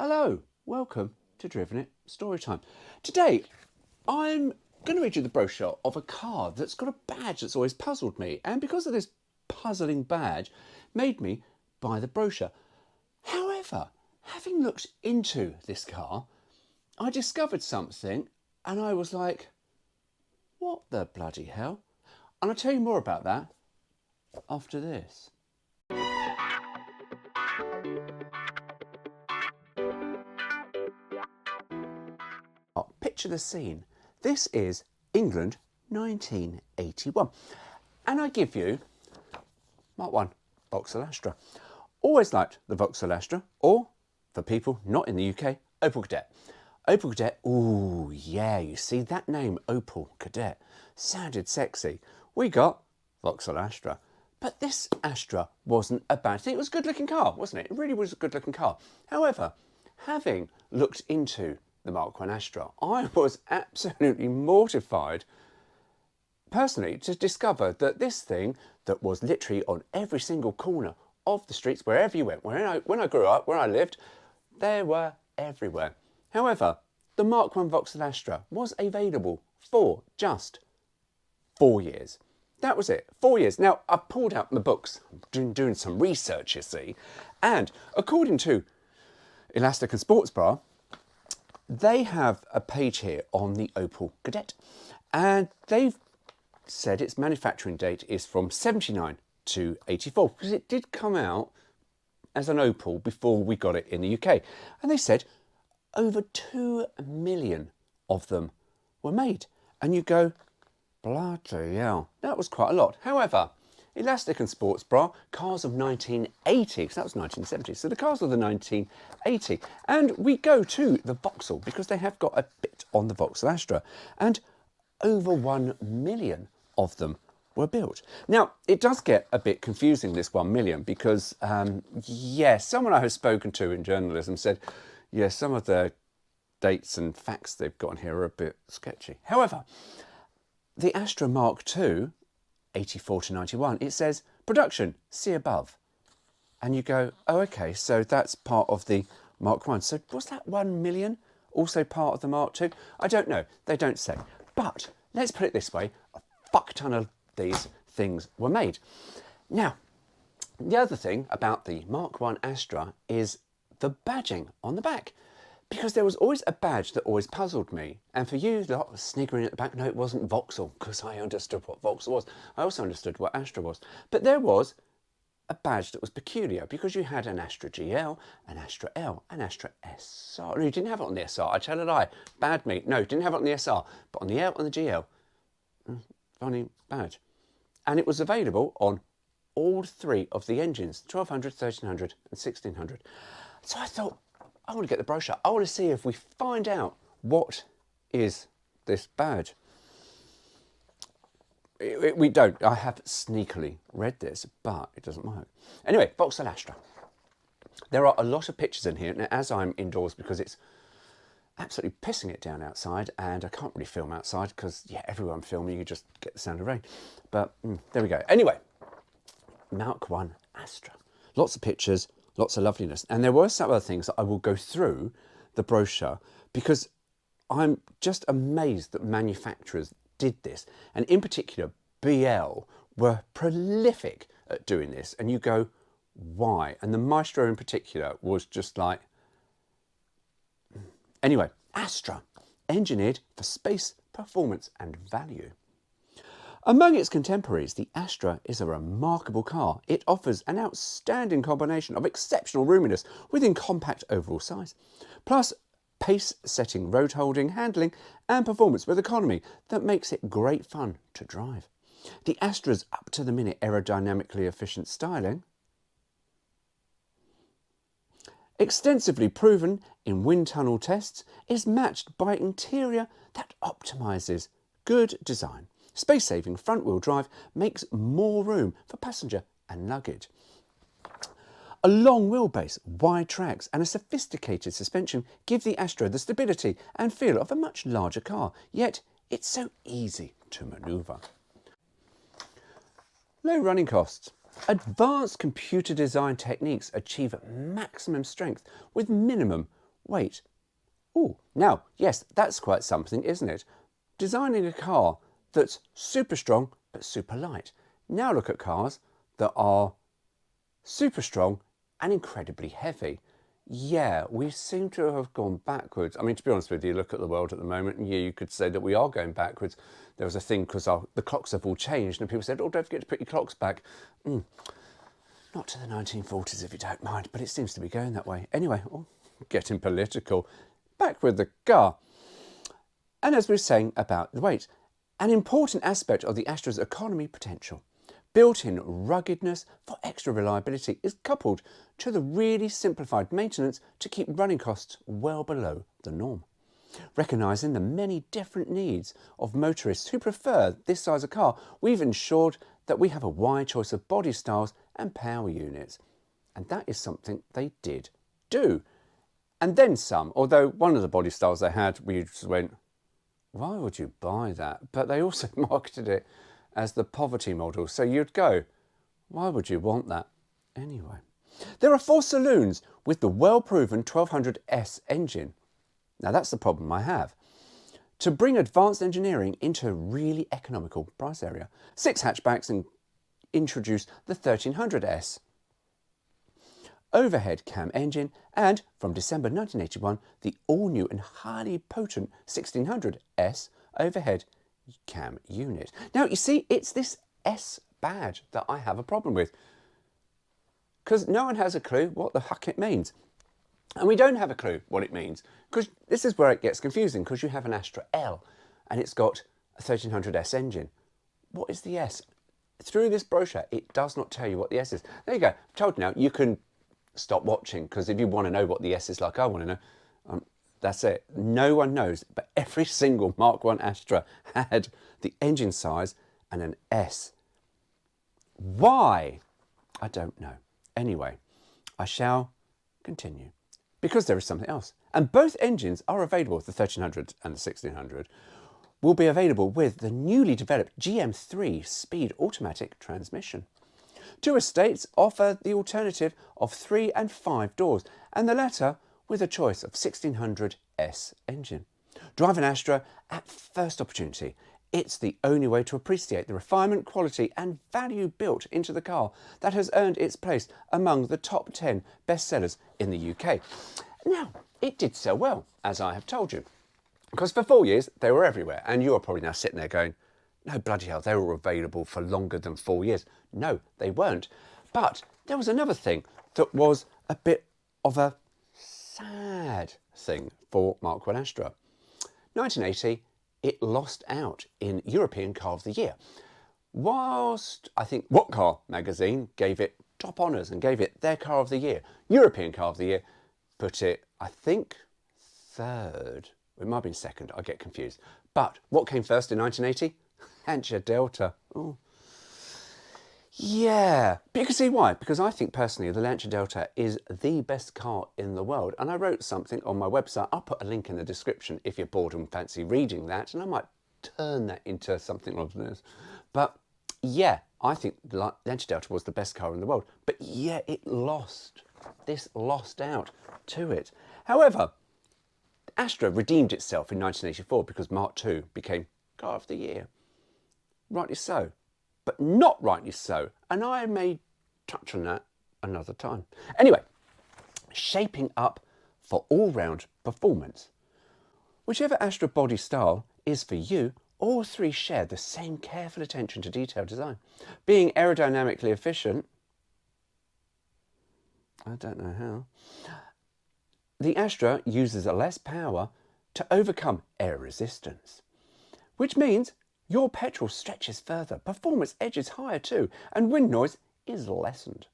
Hello, welcome to Driven It Storytime. Today, I'm going to read you the brochure of a car that's got a badge that's always puzzled me, and because of this puzzling badge, made me buy the brochure. However, having looked into this car, I discovered something, and I was like, what the bloody hell? And I'll tell you more about that after this. Picture the scene. This is England 1981. And I give you Mark 1 Vauxhall Astra. Always liked the Vauxhall Astra, or for people not in the UK, Opel Kadett. Opel Kadett, ooh yeah, you see that name, Opel Kadett, sounded sexy. We got Vauxhall Astra. But this Astra wasn't a bad thing. It was a good looking car, wasn't it? It really was a good looking car. However, having looked into the Mark 1 Astra, I was absolutely mortified personally to discover that this thing that was literally on every single corner of the streets, wherever you went, when I grew up, where I lived, they were everywhere. However, the Mark 1 Vauxhall Astra was available for just 4 years. That was it, 4 years. Now, I've pulled out the books, doing some research, you see, and according to Elastic and Sports Bra, they have a page here on the Opel Kadett, and they've said its manufacturing date is from 79 to 84, because it did come out as an Opel before we got it in the UK. And they said over 2 million of them were made. And you go, bloody hell, that was quite a lot. However, Elastic and Sports Bra, cars of 1980, because that was 1970, so the cars of the 1980. And we go to the Vauxhall, because they have got a bit on the Vauxhall Astra, and over 1 million of them were built. Now, it does get a bit confusing, this 1 million, because, someone I have spoken to in journalism said, yes, some of the dates and facts they've got on here are a bit sketchy. However, the Astra Mark II, 84 to 91, it says production, see above. And you go, oh, okay, so that's part of the Mark I. So was that 1 million also part of the Mark II? I don't know, they don't say. But let's put it this way, a fuck ton of these things were made. Now, the other thing about the Mark I Astra is the badging on the back. Because there was always a badge that always puzzled me. And for you lot sniggering at the back, no, it wasn't Vauxhall, because I understood what Vauxhall was. I also understood what Astra was. But there was a badge that was peculiar, because you had an Astra GL, an Astra L, an Astra SR. No, you didn't have it on the SR, I tell a lie. Bad me. No, didn't have it on the SR, but on the L and the GL. Funny badge. And it was available on all three of the engines, 1200, 1300 and 1600. So I thought, I want to get the brochure. I want to see if we find out what is this badge. We don't. I have sneakily read this, but it doesn't work. Anyway, Vauxhall Astra. There are a lot of pictures in here. Now, as I'm indoors because it's absolutely pissing it down outside, and I can't really film outside because, yeah, everyone filming, you just get the sound of rain. But there we go. Anyway, Mark 1 Astra. Lots of pictures. Lots of loveliness. And there were some other things that I will go through the brochure, because I'm just amazed that manufacturers did this. And in particular, BL were prolific at doing this. And you go, why? And the Maestro in particular was just like... Anyway, Astra, engineered for space, performance and value. Among its contemporaries, the Astra is a remarkable car. It offers an outstanding combination of exceptional roominess within compact overall size, plus pace-setting road holding, handling and performance with economy that makes it great fun to drive. The Astra's up-to-the-minute aerodynamically efficient styling, extensively proven in wind tunnel tests, is matched by interior that optimises good design. Space-saving front-wheel drive makes more room for passenger and luggage. A long wheelbase, wide tracks and a sophisticated suspension give the Astra the stability and feel of a much larger car, yet it's so easy to manoeuvre. Low running costs. Advanced computer design techniques achieve maximum strength with minimum weight. Ooh, now, yes, that's quite something, isn't it? Designing a car that's super strong but super light. Now look at cars that are super strong and incredibly heavy. Yeah, we seem to have gone backwards. I mean, to be honest with you, look at the world at the moment, and yeah, you could say that we are going backwards. There was a thing because the clocks have all changed, and people said, oh, don't forget to put your clocks back. Not to the 1940s, if you don't mind, but it seems to be going that way. Anyway, getting political. Back with the car. And as we were saying about the weight, an important aspect of the Astra's economy potential, built-in ruggedness for extra reliability, is coupled to the really simplified maintenance to keep running costs well below the norm. Recognising the many different needs of motorists who prefer this size of car, we've ensured that we have a wide choice of body styles and power units. And that is something they did do. And then some, although one of the body styles they had, we just went, why would you buy that? But they also marketed it as the poverty model. So you'd go, why would you want that? Anyway, there are 4 saloons with the well-proven 1200S engine. Now that's the problem I have. To bring advanced engineering into a really economical price area. 6 hatchbacks and introduce the 1300S. Overhead cam engine, and from December 1981, the all-new and highly potent 1600S overhead cam unit. Now, you see, it's this S badge that I have a problem with, because no one has a clue what the heck it means. And we don't have a clue what it means, because this is where it gets confusing, because you have an Astra L, and it's got a 1300S engine. What is the S? Through this brochure, it does not tell you what the S is. There you go. I've told you now, you can stop watching, because if you want to know what the S is like I want to know, that's it. No one knows, but every single Mark I Astra had the engine size and an S. Why? I don't know. Anyway, I shall continue, because there is something else. And both engines are available, the 1300 and the 1600, will be available with the newly developed GM3 speed automatic transmission. 2 estates offer the alternative of 3 and 5 doors, and the latter with a choice of 1600S engine. Drive an Astra at first opportunity. It's the only way to appreciate the refinement, quality and value built into the car that has earned its place among the top 10 bestsellers in the UK. Now, it did sell well, as I have told you, because for 4 years they were everywhere, and you are probably now sitting there going, no, bloody hell, they were available for longer than 4 years. No, they weren't. But there was another thing that was a bit of a sad thing for Mark I Astra. 1980, it lost out in European Car of the Year. Whilst I think What Car magazine gave it top honours and gave it their Car of the Year, European Car of the Year put it, I think, 3rd. It might have been 2nd, I get confused. But what came first in 1980? Lancia Delta. Oh. Yeah, but you can see why. Because I think personally the Lancia Delta is the best car in the world. And I wrote something on my website. I'll put a link in the description if you're bored and fancy reading that. And I might turn that into something like this. But yeah, I think the Lancia Delta was the best car in the world. But yeah, it lost. This lost out to it. However, Astra redeemed itself in 1984 because Mark II became Car of the Year. Rightly so, but not rightly so, and I may touch on that another time. Anyway, shaping up for all-round performance. Whichever Astra body style is for you, all 3 share the same careful attention to detail design. Being aerodynamically efficient, I don't know how, the Astra uses less power to overcome air resistance, which means your petrol stretches further, performance edges higher too, and wind noise is lessened.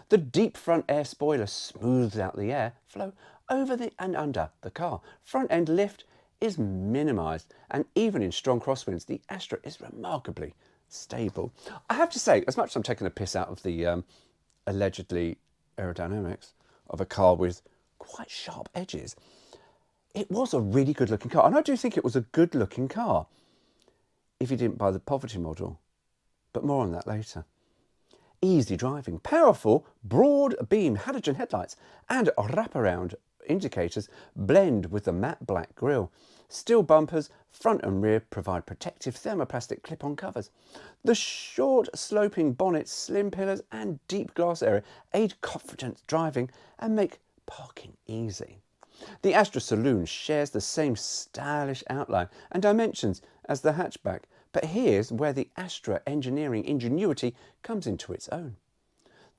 The deep front air spoiler smooths out the air flow over and under the car. Front end lift is minimised, and even in strong crosswinds, the Astra is remarkably stable. I have to say, as much as I'm taking a piss out of the allegedly aerodynamics of a car with quite sharp edges, it was a really good looking car, and I do think it was a good looking car if you didn't buy the poverty model, but more on that later. Easy driving, powerful, broad beam halogen headlights and wraparound indicators blend with the matte black grille. Steel bumpers, front and rear, provide protective thermoplastic clip-on covers. The short sloping bonnet, slim pillars and deep glass area aid confident driving and make parking easy. The Astra Saloon shares the same stylish outline and dimensions as the hatchback, but here's where the Astra engineering ingenuity comes into its own.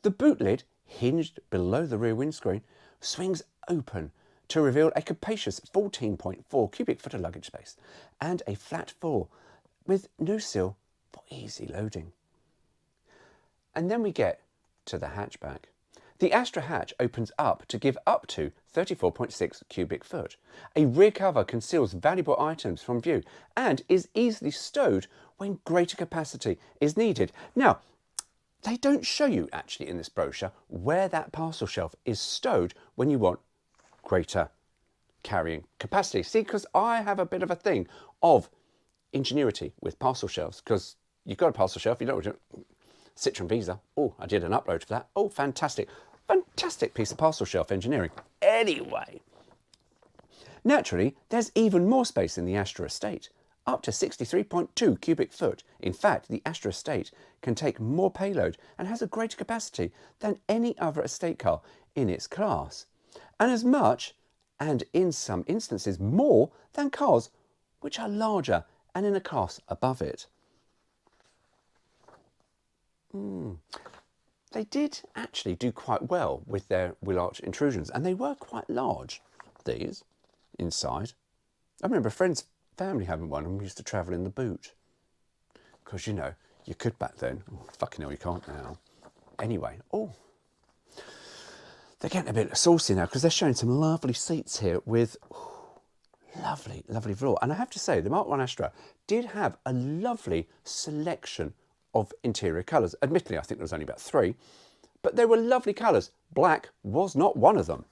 The boot lid, hinged below the rear windscreen, swings open to reveal a capacious 14.4 cubic foot of luggage space and a flat floor with no sill for easy loading. And then we get to the hatchback. The Astra hatch opens up to give up to 34.6 cubic foot. A rear cover conceals valuable items from view and is easily stowed when greater capacity is needed. Now, they don't show you actually in this brochure where that parcel shelf is stowed when you want greater carrying capacity. See, because I have a bit of a thing of ingenuity with parcel shelves, because you've got a parcel shelf, you don't want to Citroen Visa. Oh, I did an upload for that. Oh, fantastic. Fantastic piece of parcel shelf engineering. Anyway, naturally, there's even more space in the Astra estate, up to 63.2 cubic foot. In fact, the Astra estate can take more payload and has a greater capacity than any other estate car in its class, and as much, and in some instances more, than cars which are larger and in a class above it. They did actually do quite well with their wheel arch intrusions, and they were quite large, these, inside. I remember a friend's family having one, and we used to travel in the boot. Because, you know, you could back then. Oh, fucking hell, you can't now. Anyway, they're getting a bit saucy now, because they're showing some lovely seats here with lovely, lovely floor. And I have to say, the Mark 1 Astra did have a lovely selection of interior colours. Admittedly, I think there was only about 3, but they were lovely colours. Black was not one of them.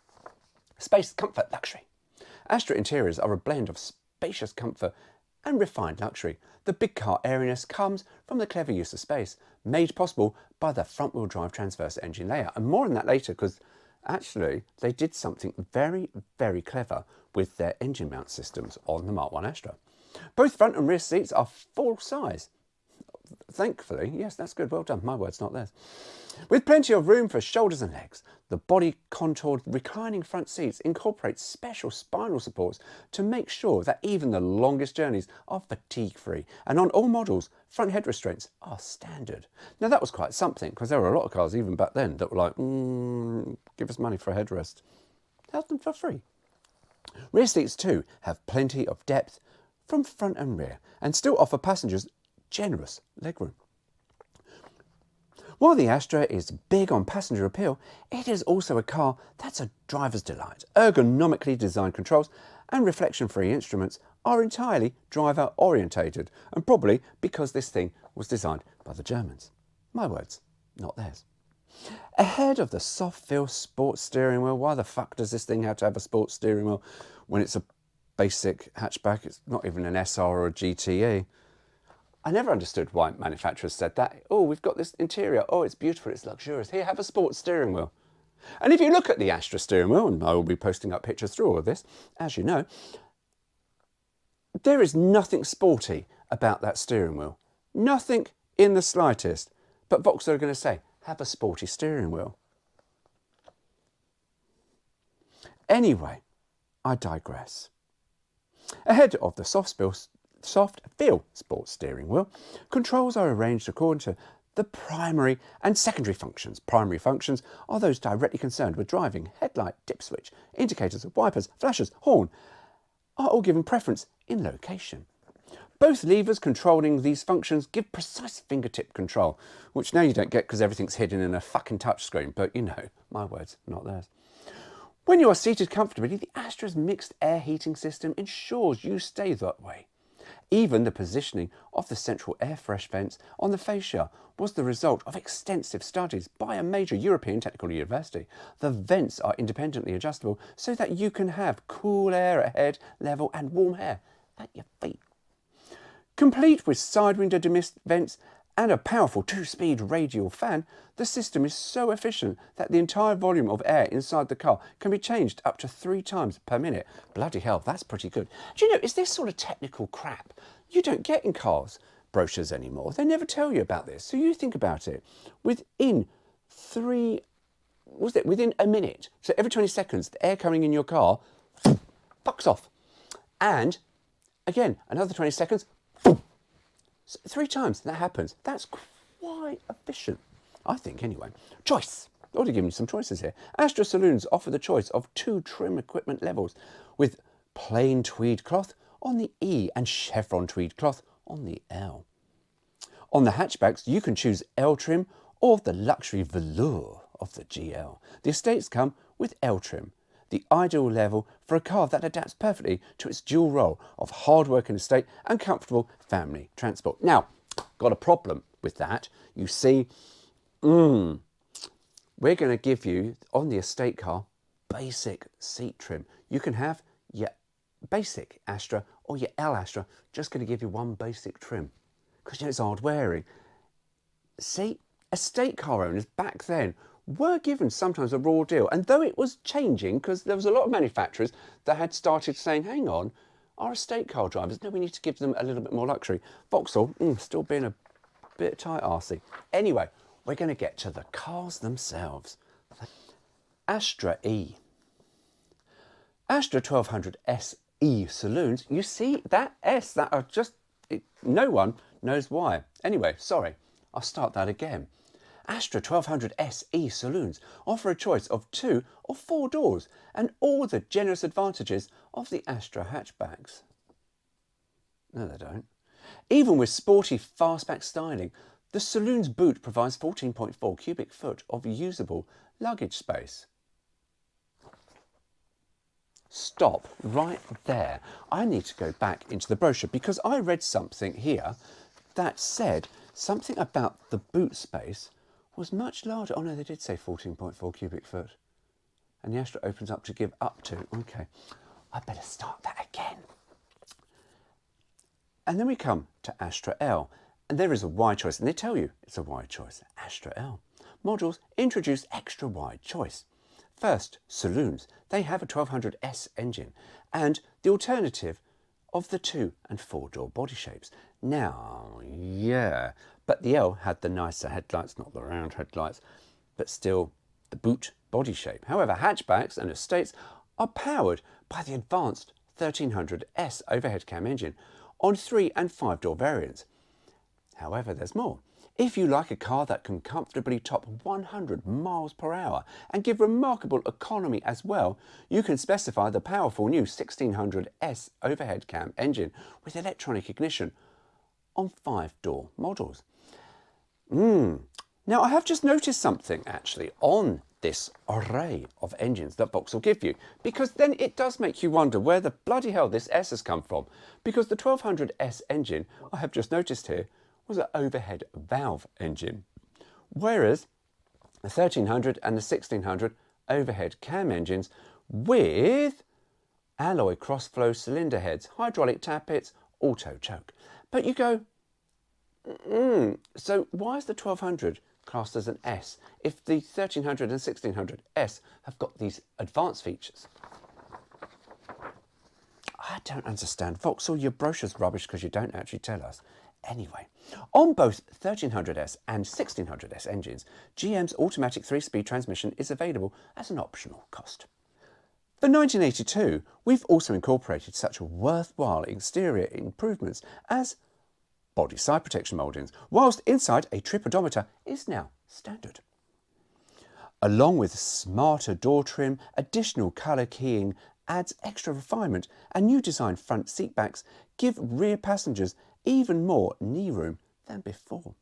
Space, comfort, luxury. Astra interiors are a blend of spacious comfort and refined luxury. The big car airiness comes from the clever use of space, made possible by the front-wheel drive transverse engine layout. And more on that later, because actually they did something very, very clever with their engine mount systems on the Mark 1 Astra. Both front and rear seats are full size. Thankfully, yes, that's good, well done, my words, not theirs. With plenty of room for shoulders and legs, the body contoured reclining front seats incorporate special spinal supports to make sure that even the longest journeys are fatigue-free, and on all models, front head restraints are standard. Now that was quite something, because there were a lot of cars even back then that were like, give us money for a headrest. Have them for free. Rear seats too have plenty of depth from front and rear, and still offer passengers generous legroom. While the Astra is big on passenger appeal, it is also a car that's a driver's delight. Ergonomically designed controls and reflection-free instruments are entirely driver orientated, and probably because this thing was designed by the Germans. My words, not theirs. Ahead of the soft feel sports steering wheel. Why the fuck does this thing have to have a sports steering wheel when it's a basic hatchback? It's not even an SR or a GTE. I never understood why manufacturers said that. Oh, we've got this interior. Oh, it's beautiful, it's luxurious. Here, have a sports steering wheel. And if you look at the Astra steering wheel, and I will be posting up pictures through all of this, as you know, there is nothing sporty about that steering wheel. Nothing in the slightest. But Vauxhall are going to say, have a sporty steering wheel. Anyway, I digress. Ahead of the soft feel sports steering wheel, controls are arranged according to the primary and secondary functions. Primary functions are those directly concerned with driving. Headlight, dip switch, indicators, wipers, flashers, horn are all given preference in location. Both levers controlling these functions give precise fingertip control, which now you don't get because everything's hidden in a fucking touchscreen, but you know, my words, not theirs. When you are seated comfortably, the Astra's mixed air heating system ensures you stay that way. Even the positioning of the central air fresh vents on the fascia was the result of extensive studies by a major European technical university. The vents are independently adjustable so that you can have cool air at head level and warm air at your feet. Complete with side window demist vents and a powerful 2-speed radial fan, the system is so efficient that the entire volume of air inside the car can be changed up to 3 times per minute. Bloody hell, that's pretty good. Do you know, it's this sort of technical crap you don't get in cars brochures anymore. They never tell you about this. So you think about it. Within a minute, so every 20 seconds, the air coming in your car fucks off. And again, another 20 seconds, so 3 times that happens. That's quite efficient, I think, anyway. Choice. I ought to give you some choices here. Astra saloons offer the choice of 2 trim equipment levels with plain tweed cloth on the E and chevron tweed cloth on the L. On the hatchbacks, you can choose L trim or the luxury velour of the GL. The estates come with L trim, the ideal level for a car that adapts perfectly to its dual role of hard-working estate and comfortable family transport. Now, got a problem with that. You see, we're going to give you, on the estate car, basic seat trim. You can have your basic Astra or your L Astra, just going to give you one basic trim, because you know it's hard wearing. See, estate car owners back then were given sometimes a raw deal, and though it was changing, because there was a lot of manufacturers that had started saying, hang on, our estate car drivers, no, we need to give them a little bit more luxury. Vauxhall, still being a bit tight-arsey. Anyway, we're going to get to the cars themselves. Astra E. Astra 1200 SE saloons, you see that S, that are just, no one knows why. Anyway, sorry, I'll start that again. Astra 1200 SE saloons offer a choice of 2 or 4 doors and all the generous advantages of the Astra hatchbacks. No, they don't. Even with sporty fastback styling, the saloon's boot provides 14.4 cubic foot of usable luggage space. Stop right there. I need to go back into the brochure because I read something here that said something about the boot space was much larger. Oh no, they did say 14.4 cubic foot. And the Astra opens up to give up to. Okay, I better start that again. And then we come to Astra L. And there is a wide choice. And they tell you it's a wide choice. Astra L. Models introduce extra wide choice. First, saloons. They have a 1200S engine and the alternative of the 2 and 4 door body shapes. Now, yeah, but the L had the nicer headlights, not the round headlights, but still the boot body shape. However, hatchbacks and estates are powered by the advanced 1300S overhead cam engine on 3 and 5 door variants. However, there's more. If you like a car that can comfortably top 100 miles per hour and give remarkable economy as well, you can specify the powerful new 1600S overhead cam engine with electronic ignition on 5 door models. Now I have just noticed something actually on this array of engines that Vauxhall give you, because then it does make you wonder where the bloody hell this S has come from, because the 1200S engine I have just noticed here was an overhead valve engine, whereas the 1300 and the 1600 overhead cam engines with alloy cross-flow cylinder heads, hydraulic tappets, auto choke. But you go, so why is the 1200 classed as an S if the 1300 and 1600S have got these advanced features? I don't understand. Vauxhall, your brochure's rubbish because you don't actually tell us. Anyway, on both 1300S and 1600S engines, GM's automatic 3-speed transmission is available as an optional cost. For 1982, we've also incorporated such worthwhile exterior improvements as body side protection mouldings, whilst inside a trip odometer is now standard. Along with smarter door trim, additional colour keying adds extra refinement, and new design front seat backs give rear passengers even more knee room than before.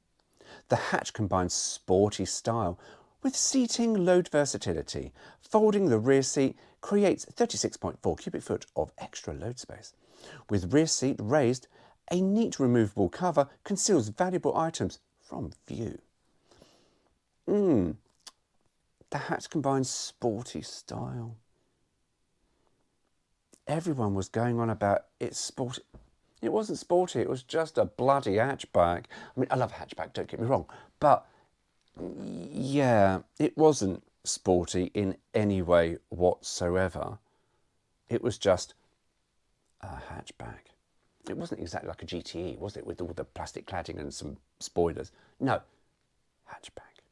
The hatch combines sporty style with seating load versatility. Folding the rear seat creates 36.4 cubic foot of extra load space. With rear seat raised, a neat removable cover conceals valuable items from view. The hatch combines sporty style. Everyone was going on about its sporty. It wasn't sporty, it was just a bloody hatchback. I mean, I love a hatchback, don't get me wrong, but yeah, it wasn't sporty in any way whatsoever. It was just a hatchback. It wasn't exactly like a GTE, was it, with all the plastic cladding and some spoilers? No, hatchback.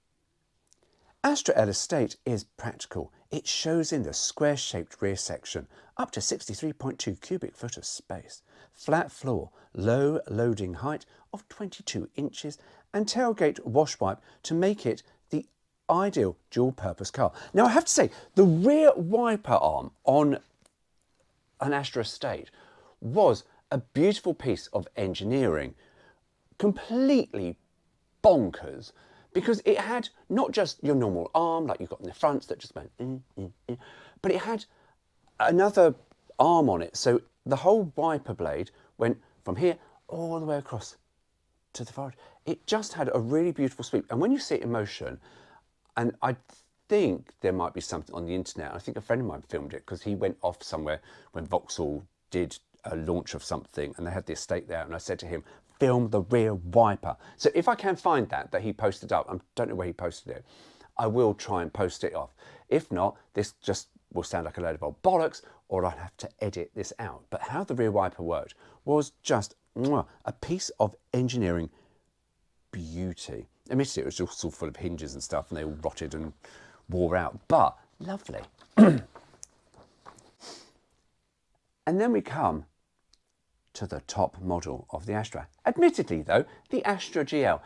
Astra L Estate is practical. It shows in the square-shaped rear section, up to 63.2 cubic foot of space, flat floor, low loading height of 22 inches, and tailgate wash wipe to make it the ideal dual-purpose car. Now, I have to say, the rear wiper arm on an Astra Estate was a beautiful piece of engineering, completely bonkers, because it had not just your normal arm like you've got in the fronts that just went but it had another arm on it, so the whole wiper blade went from here all the way across to the forward. It just had a really beautiful sweep, and when you see it in motion, and I think there might be something on the internet, I think a friend of mine filmed it because he went off somewhere when Vauxhall did a launch of something and they had the estate there, and I said to him, film the rear wiper. So if I can find that he posted up, I don't know where he posted it, I will try and post it off. If not, this just will sound like a load of old bollocks, or I'll have to edit this out. But how the rear wiper worked was just a piece of engineering beauty. Admittedly, it was just all full of hinges and stuff, and they all rotted and wore out, but lovely. And then we come to the top model of the Astra. Admittedly though, the Astra GL,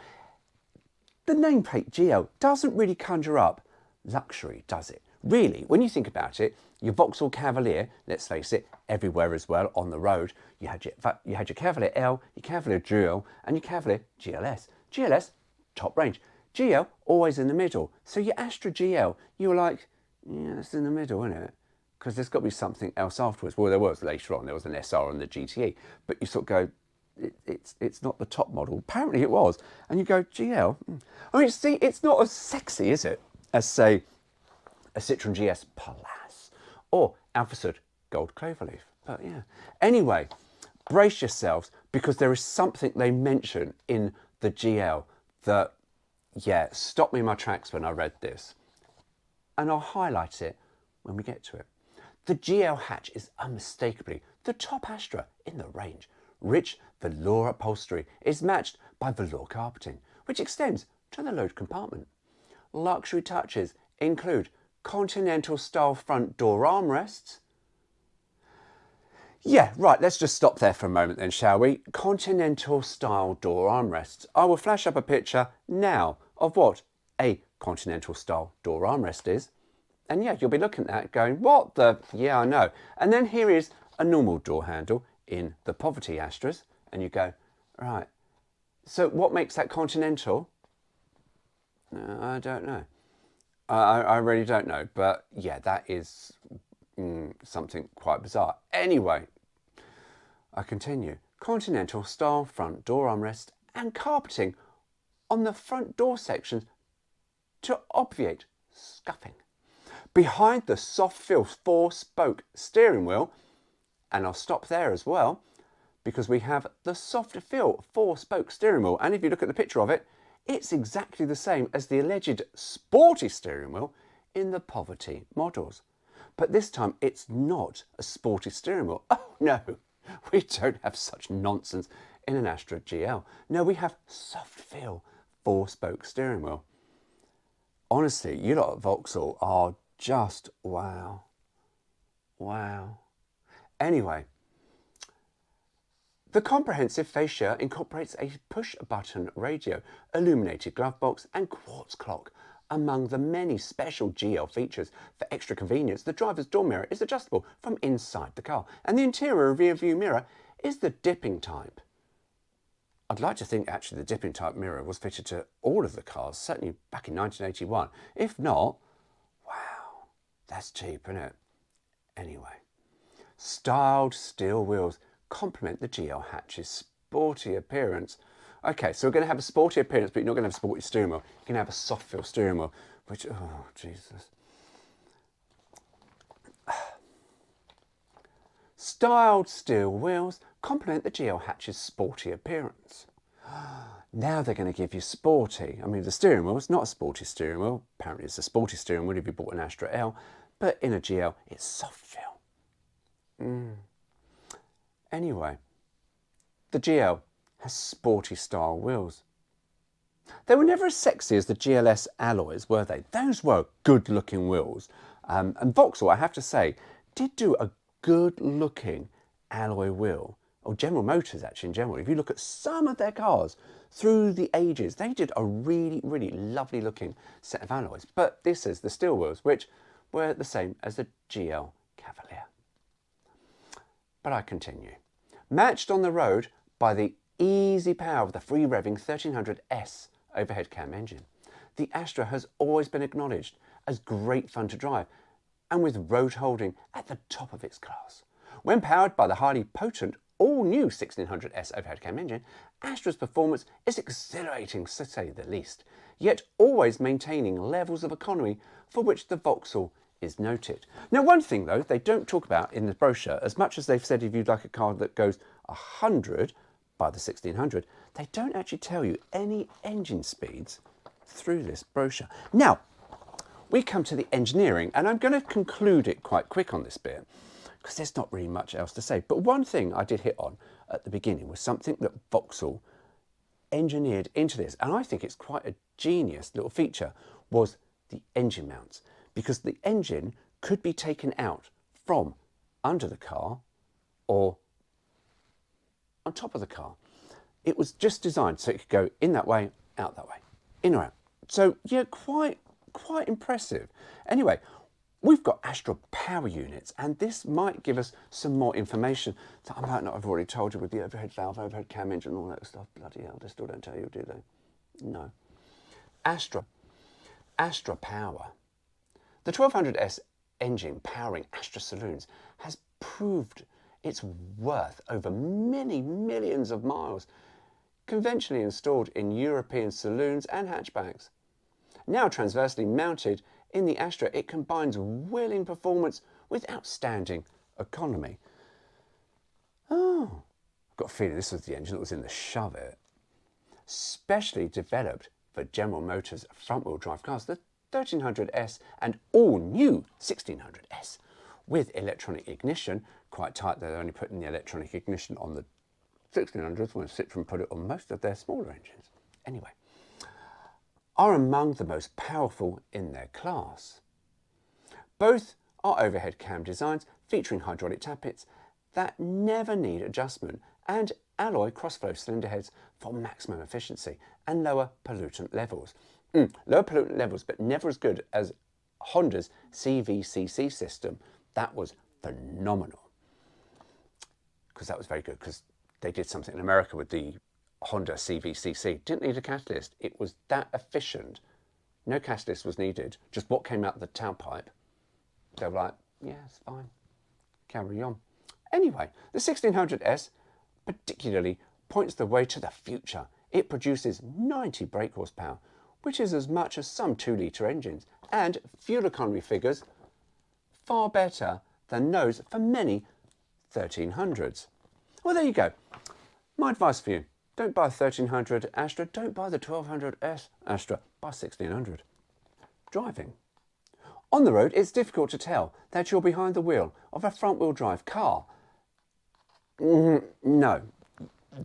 the nameplate GL doesn't really conjure up luxury, does it? Really, when you think about it, your Vauxhall Cavalier, let's face it, everywhere as well on the road, you had your Cavalier L, your Cavalier GL, and your Cavalier GLS. GLS, top range. GL, always in the middle. So your Astra GL, you were like, yeah, it's in the middle, isn't it? Because there's got to be something else afterwards. Well, there was later on. There was an SR and the GTE. But you sort of go, it's not the top model. Apparently it was. And you go, GL? I mean, see, it's not as sexy, is it, as, say, a Citroen GS Palace or Alphasud Gold Cloverleaf. But yeah. Anyway, brace yourselves, because there is something they mention in the GL that, yeah, stopped me in my tracks when I read this. And I'll highlight it when we get to it. The GL hatch is unmistakably the top Astra in the range. Rich velour upholstery is matched by velour carpeting, which extends to the load compartment. Luxury touches include continental-style front door armrests. Yeah, right, let's just stop there for a moment then, shall we? Continental-style door armrests. I will flash up a picture now of what a continental-style door armrest is. And yeah, you'll be looking at that going, what the? Yeah, I know. And then here is a normal door handle in the Poverty Astras. And you go, right, so what makes that continental? I don't know. I really don't know. But yeah, that is something quite bizarre. Anyway, I continue. Continental style front door armrest and carpeting on the front door sections to obviate scuffing. Behind the soft fill 4-spoke steering wheel, and I'll stop there as well, because we have the soft fill 4-spoke steering wheel, and if you look at the picture of it, it's exactly the same as the alleged sporty steering wheel in the Poverty models. But this time it's not a sporty steering wheel. Oh no, we don't have such nonsense in an Astra GL. No, we have soft fill 4-spoke steering wheel. Honestly, you lot at Vauxhall are just wow. Wow. Anyway, the comprehensive fascia incorporates a push-button radio, illuminated glove box and quartz clock. Among the many special GL features, for extra convenience, the driver's door mirror is adjustable from inside the car, and the interior rear view mirror is the dipping type. I'd like to think actually the dipping type mirror was fitted to all of the cars, certainly back in 1981. If not, wow, that's cheap, isn't it? Anyway, styled steel wheels complement the GL hatch's sporty appearance. Okay, so we're going to have a sporty appearance, but you're not going to have a sporty steering wheel. You're going to have a soft feel steering wheel, which, oh, Jesus. Styled steel wheels complement the GL hatch's sporty appearance. Now they're going to give you sporty. I mean, the steering wheel is not a sporty steering wheel. Apparently it's a sporty steering wheel if you bought an Astra L, but in a GL, it's soft feel. Anyway, the GL has sporty style wheels. They were never as sexy as the GLS alloys, were they? Those were good looking wheels. And Vauxhall, I have to say, did do a good looking alloy wheel. Or General Motors, actually, in general. If you look at some of their cars through the ages, they did a really, really lovely looking set of alloys. But this is the steel wheels, which were the same as the GL Cavalier. But I continue. Matched on the road by the easy power of the free-revving 1300S overhead cam engine, the Astra has always been acknowledged as great fun to drive and with road holding at the top of its class. When powered by the highly potent all-new 1600S overhead cam engine, Astra's performance is exhilarating to say the least, yet always maintaining levels of economy for which the Vauxhall is noted. Now, one thing though they don't talk about in the brochure, as much as they've said if you'd like a car that goes 100 by the 1600, they don't actually tell you any engine speeds through this brochure. Now, we come to the engineering, and I'm going to conclude it quite quick on this bit, because there's not really much else to say. But one thing I did hit on at the beginning was something that Vauxhall engineered into this, and I think it's quite a genius little feature, was the engine mounts. Because the engine could be taken out from under the car or on top of the car. It was just designed so it could go in that way, out that way, in or out. So yeah, quite impressive. Anyway, we've got Astra power units, and this might give us some more information that I might not have already told you with the overhead valve, overhead cam engine, and all that stuff. Bloody hell, they still don't tell you, do they? No. Astra power. The 1200S engine powering Astra saloons has proved its worth over many millions of miles, conventionally installed in European saloons and hatchbacks. Now transversely mounted in the Astra, it combines willing performance with outstanding economy. Oh, I've got a feeling this was the engine that was in the Shove It. Specially developed for General Motors front-wheel drive cars, the 1300S and all new 1600S with electronic ignition. Quite tight, they're only putting the electronic ignition on the 1600s, when Citroën put it on most of their smaller engines. Anyway, are among the most powerful in their class. Both are overhead cam designs featuring hydraulic tappets that never need adjustment and alloy crossflow cylinder heads for maximum efficiency and lower pollutant levels. Lower pollutant levels, but never as good as Honda's CVCC system. That was phenomenal. Because that was very good, because they did something in America with the Honda CVCC. Didn't need a catalyst. It was that efficient. No catalyst was needed. Just what came out of the tailpipe. They were like, yeah, it's fine. Carry on. Anyway, the 1600S particularly points the way to the future. It produces 90 brake horsepower, which is as much as some 2-litre engines, and fuel economy figures far better than those for many 1300s. Well, there you go. My advice for you, don't buy a 1300 Astra, don't buy the 1200S Astra, buy 1600. Driving. On the road, it's difficult to tell that you're behind the wheel of a front-wheel drive car. No.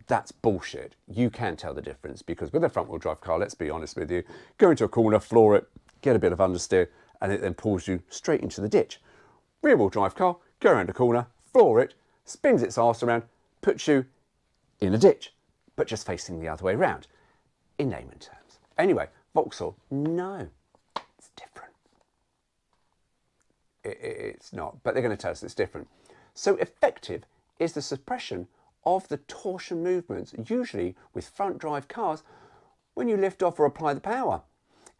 That's bullshit. You can tell the difference, because with a front-wheel drive car, let's be honest with you, go into a corner, floor it, get a bit of understeer, and it then pulls you straight into the ditch. Rear-wheel drive car, go around a corner, floor it, spins its arse around, puts you in a ditch, but just facing the other way round, in layman terms. Anyway, Vauxhall, no, it's different. It's not, but they're going to tell us it's different. So effective is the suppression of the torsion movements, usually with front drive cars, when you lift off or apply the power.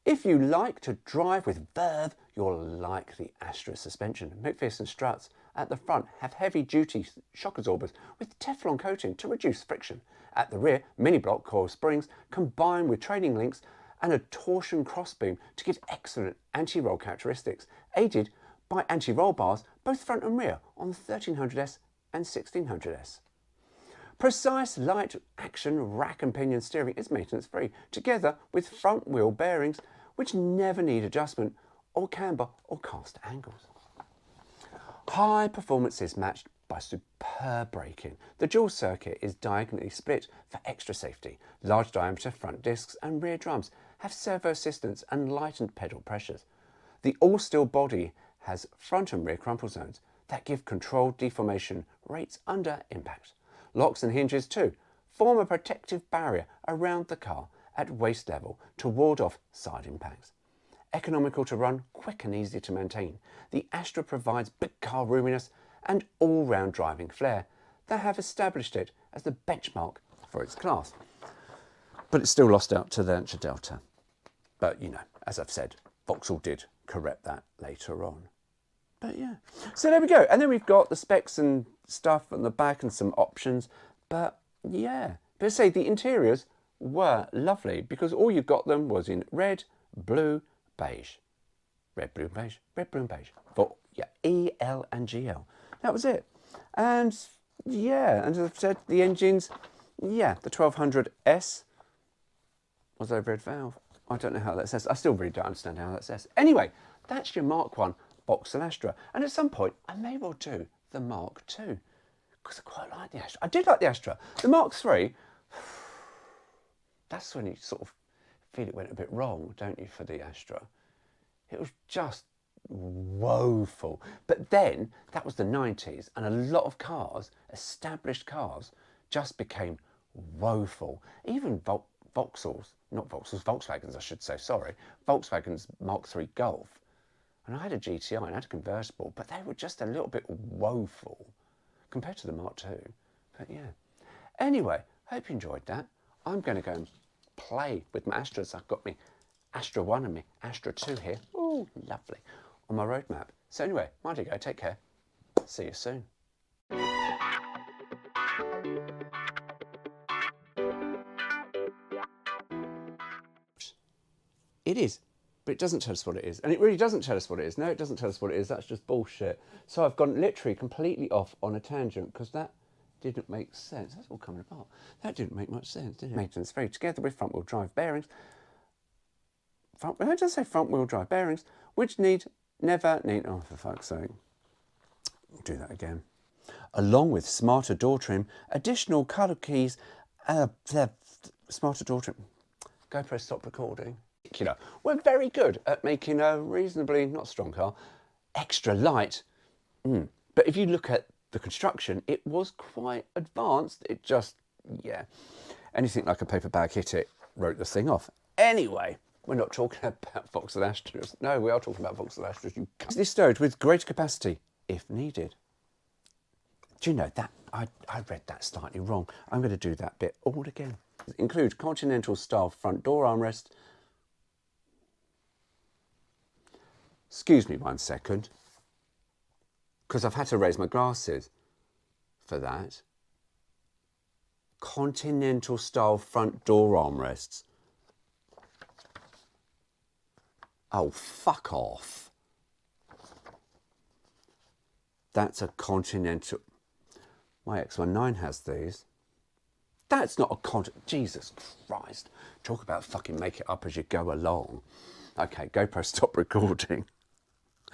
If you like to drive with verve, you'll like the Astra suspension. McPherson struts at the front have heavy-duty shock absorbers with Teflon coating to reduce friction. At the rear, mini-block coil springs combined with trailing links and a torsion crossbeam to give excellent anti-roll characteristics, aided by anti-roll bars both front and rear on the 1300S and 1600S. Precise light action rack and pinion steering is maintenance free, together with front wheel bearings which never need adjustment or camber or cast angles. High performance is matched by superb braking. The dual circuit is diagonally split for extra safety. Large diameter front discs and rear drums have servo assistance and lightened pedal pressures. The all-steel body has front and rear crumple zones that give controlled deformation rates under impact. Locks and hinges too form a protective barrier around the car at waist level to ward off side impacts. Economical to run, quick and easy to maintain, the Astra provides big car roominess and all-round driving flair that have established it as the benchmark for its class. But it's still lost out to the Lancia Delta. But you know, as I've said, Vauxhall did correct that later on. But yeah, so there we go. And then we've got the specs and stuff on the back and some options. But yeah, but say the interiors were lovely because all you got them was in red, blue, beige. Red, blue, beige, red, blue, and beige. For yeah, E, L and GL. That was it. And yeah, and as I've said, the engines, yeah, the 1200S was overhead valve. I don't know how that says. I still really don't understand how that says. Anyway, that's your Mark 1 Vauxhall Astra. And at some point, I may well do the Mark 2 because I quite like the Astra. I did like the Astra. The Mark 3, that's when you sort of feel it went a bit wrong, don't you, for the Astra? It was just woeful. But then, that was the 90s, and a lot of cars, established cars, just became woeful. Even Vauxhalls, not Vauxhalls, Volkswagens I should say, sorry, Volkswagen's Mark 3 Golf. And I had a GTI and I had a convertible, but they were just a little bit woeful compared to the Mark 2. But yeah. Anyway, hope you enjoyed that. I'm going to go and play with my Astras. I've got my Astra 1 and my Astra 2 here. Oh, lovely. On my roadmap. So anyway, mind you go, take care. See you soon. It is, but it doesn't tell us what it is. And it really doesn't tell us what it is. No, it doesn't tell us what it is. That's just bullshit. So I've gone literally completely off on a tangent because that didn't make sense. That's all coming apart. That didn't make much sense, did it? Maintenance free, together with front wheel drive bearings. I just say front wheel drive bearings, which never need, oh for fuck's sake. Do that again. Along with smarter door trim, additional colour keys, smarter door trim. GoPro stop recording. We're very good at making a reasonably, not strong car, extra light. But if you look at the construction, it was quite advanced. It just, yeah. Anything like a paper bag hit it, wrote the thing off. Anyway, we're not talking about Vauxhall Astras. No, we are talking about Vauxhall Astras. You can't. This stowed with greater capacity, if needed. Do you know that? I read that slightly wrong. I'm going to do that bit all again. Include continental style front door armrest. Excuse me 1 second, because I've had to raise my glasses for that. Continental style front door armrests. Oh, fuck off. That's a continental. My X19 has these. That's not a Jesus Christ. Talk about fucking make it up as you go along. Okay, GoPro stop recording.